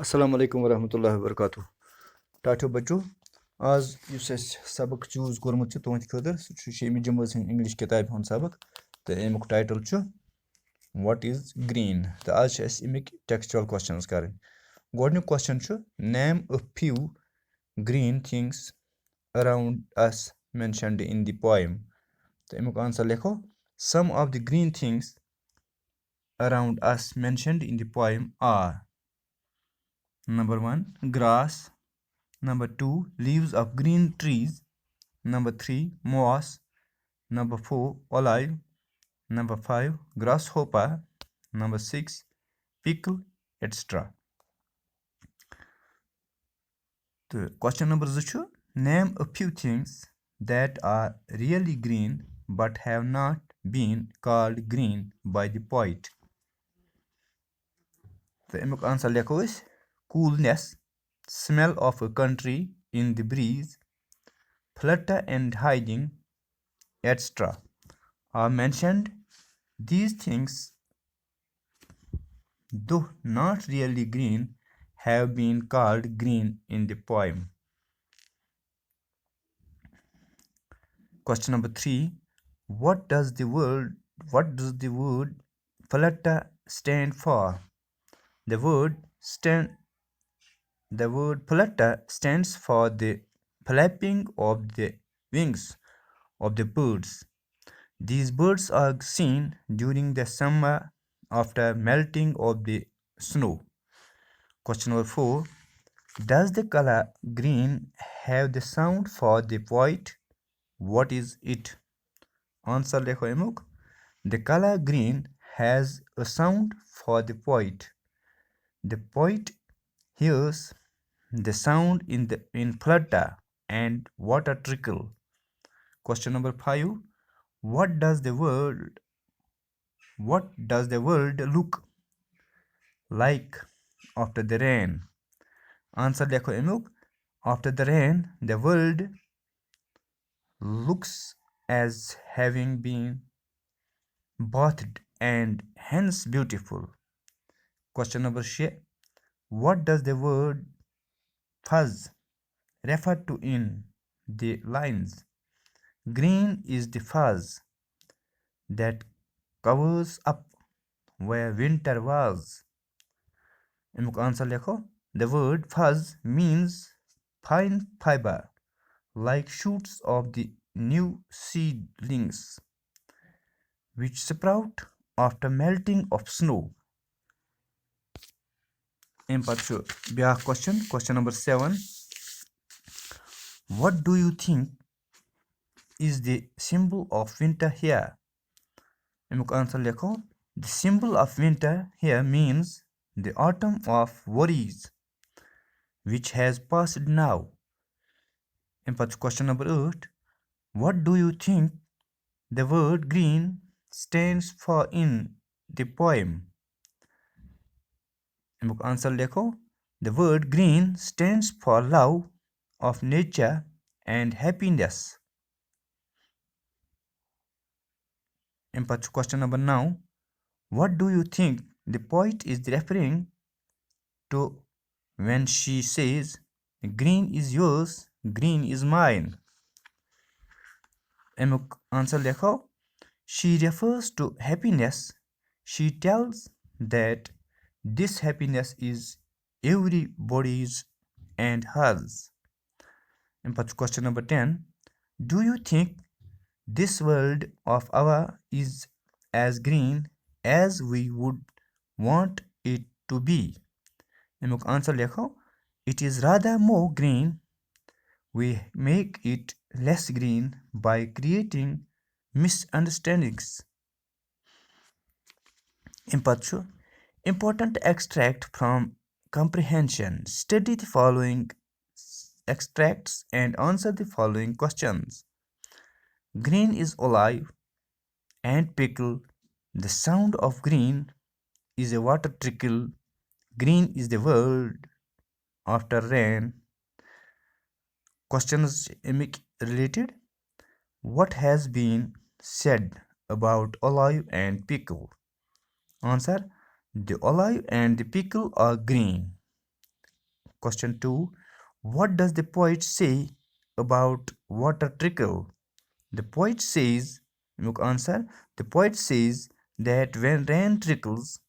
Assalamu alaikum warahmatullahi wabarakatuh. Tato बच्चों आज use सबक चूज कोर्मुत तुहद खतर सह जमज इंग्लिश किताब हूं सबक तो अमुक टाइटल व्हाट इज ग्रीन तो आज अमिक टेक्सचुअल क्वेश्चंस कर गोडनुक question name a few green things around us mentioned in the poem तो अमुक आंसर लिखो some of the green things around us mentioned in the poem are Number 1, grass. Number 2, leaves of green trees. Number 3, moss. Number 4, olive. Number 5, grasshopper. Number 6, pickle, etc. The question number 2, name a few things that are really green but have not been called green by the poet. The answer लिखो is coolness, smell of a country in the breeze, flutter and hiding, etc. are mentioned. These things, though not really green, have been called green in the poem. Question number 3. What does the word flutter stand for? The word flutter stands for the flapping of the wings of the birds. These birds are seen during the summer after melting of the snow. Question number 4. Does the color green have the sound for the poet? What is it? Answer देखो अमुक. The color green has a sound for the poet. The poet hears the sound in flutter and water trickle. Question number 5. What does the world look like after the rain? Answer देखो अमुक. After the rain, the world looks as having been bathed and hence beautiful. Question number 6. What does the word fuzz refer to in the lines? Green is the fuzz that covers up where winter was. अमुक answer लिखो. The word fuzz means fine fiber like shoots of the new seedlings which sprout after melting of snow. Question number 7. What do you think is the symbol of winter here? अमुक answer लिखो. The symbol of winter here means the autumn of worries which has passed now. Question number 8. What do you think the word green stands for in the poem? Answer लिखो. The word green stands for love of nature and happiness. Question number 9. What do you think the poet is referring to when she says green is yours, green is mine? Answer लिखो. She refers to happiness. She tells that this happiness is everybody's and hers. Question number 10. Do you think this world of ours is as green as we would want it to be? Answer लिखो. It is rather more green. We make it less green by creating misunderstandings. Important extract from comprehension. Study the following extracts and answer the following questions. Green is olive and pickle. The sound of green is a water trickle. Green is the world after rain. Questions related. What has been said about olive and pickle? Answer. The olive and the pickle are green. Question 2. What does the poet say about water trickle? The poet says, answer, the poet says that when rain trickles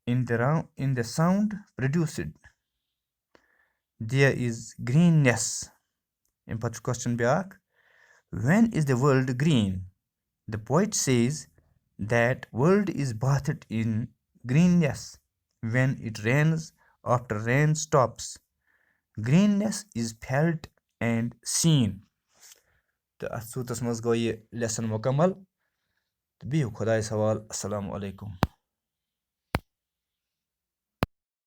in the sound produced, there is greenness. In question back, when is the world green? The poet says that world is bathed in greenness when it rains after rain stops. Greenness is felt and seen. تہٕ اَتھ صوٗرتَس منٛز گوٚو یہِ lesson مُکمل تہٕ بِہِو خۄدایَس حوال. اَسَلامُ علیکُم.